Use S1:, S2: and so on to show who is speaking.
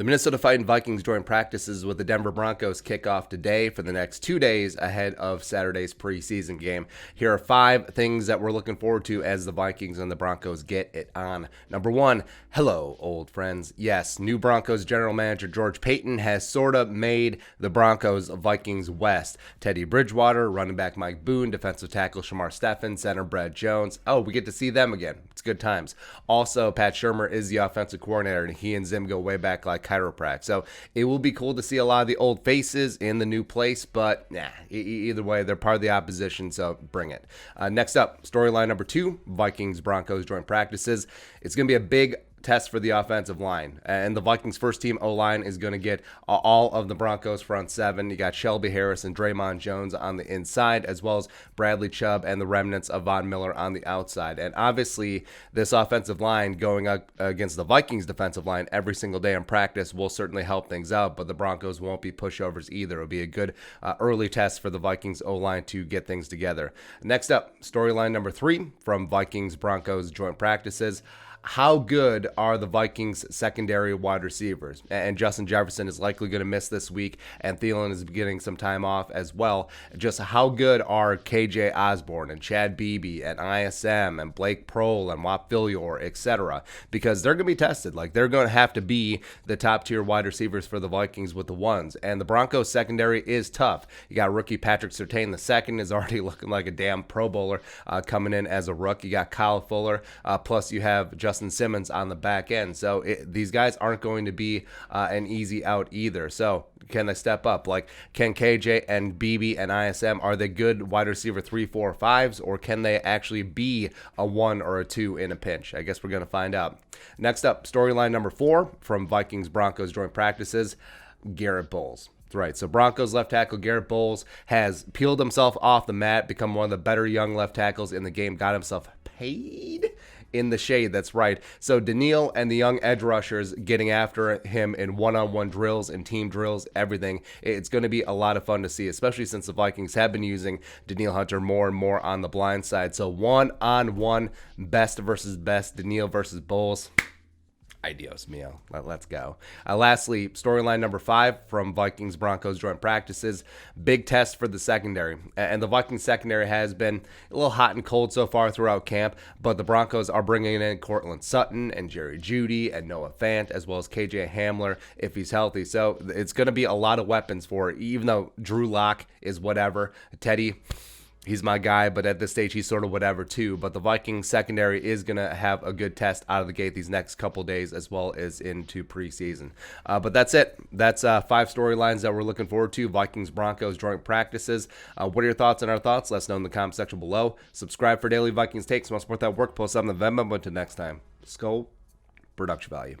S1: The Minnesota Fighting Vikings join practices with the Denver Broncos kickoff today for the next 2 days ahead of Saturday's preseason game. Here are 5 things that we're looking forward to as the Vikings and the Broncos get it on. Number 1, hello, old friends. Yes, new Broncos general manager George Paton has sort of made the Broncos Vikings West. Teddy Bridgewater, running back Mike Boone, defensive tackle Shamar Stephen, center Brad Jones. Oh, we get to see them again. It's good times. Also, Pat Shurmur is the offensive coordinator, and he and Zim go way back like chiropractic. So it will be cool to see a lot of the old faces in the new place, but either way, they're part of the opposition, so bring it. Next up, storyline number 2, Vikings-Broncos joint practices. It's going to be a big test for the offensive line, and the Vikings first team O-line is going to get all of the Broncos front 7. You got Shelby Harris and Draymond Jones on the inside, as well as Bradley Chubb and the remnants of Von Miller on the outside. And obviously this offensive line going up against the Vikings defensive line every single day in practice will certainly help things out, but the Broncos won't be pushovers either. It'll be a good early test for the Vikings O-line to get things together. Next up, storyline number 3 from Vikings-Broncos joint practices. How good are the Vikings secondary wide receivers? And Justin Jefferson is likely going to miss this week, and Thielen is getting some time off as well. Just how good are KJ Osborne and Chad Beebe and ISM and Blake Prohl and Whop Philyor, etc.? Because they're going to be tested. Like, they're going to have to be the top tier wide receivers for the Vikings with the ones. And the Broncos secondary is tough. You got rookie Patrick Surtain II is already looking like a damn Pro Bowler coming in as a rook. You got Kyle Fuller, plus you have Justin Simmons on the back end. So these guys aren't going to be an easy out either. So can they step up? Like, can KJ and BB and ISM, are they good wide receiver 3, 4, 5s, or can they actually be a 1 or a 2 in a pinch? I guess we're going to find out. Next up, storyline number 4 from Vikings-Broncos joint practices, Garrett Bowles. Right, so Broncos left tackle Garrett Bowles has peeled himself off the mat, become one of the better young left tackles in the game, got himself paid in the shade. That's right. So Daniil and the young edge rushers getting after him in one-on-one drills and team drills, everything. It's going to be a lot of fun to see, especially since the Vikings have been using Daniil Hunter more and more on the blind side. So one-on-one, best versus best, Daniil versus Bowles. Adios, mio. Let's go. Lastly, storyline number 5 from Vikings-Broncos joint practices. Big test for the secondary. And the Vikings secondary has been a little hot and cold so far throughout camp, but the Broncos are bringing in Cortland Sutton and Jerry Jeudy and Noah Fant, as well as KJ Hamler if he's healthy. So it's going to be a lot of weapons for it, even though Drew Lock is whatever. Teddy, he's my guy, but at this stage, he's sort of whatever too. But the Vikings secondary is going to have a good test out of the gate these next couple days, as well as into preseason. But that's it. That's 5 storylines that we're looking forward to. Vikings-Broncos joint practices. What are your thoughts on our thoughts? Let us know in the comment section below. Subscribe for daily Vikings takes. Want to support that work? Post on the Venmo. But until next time, Skull Production Value.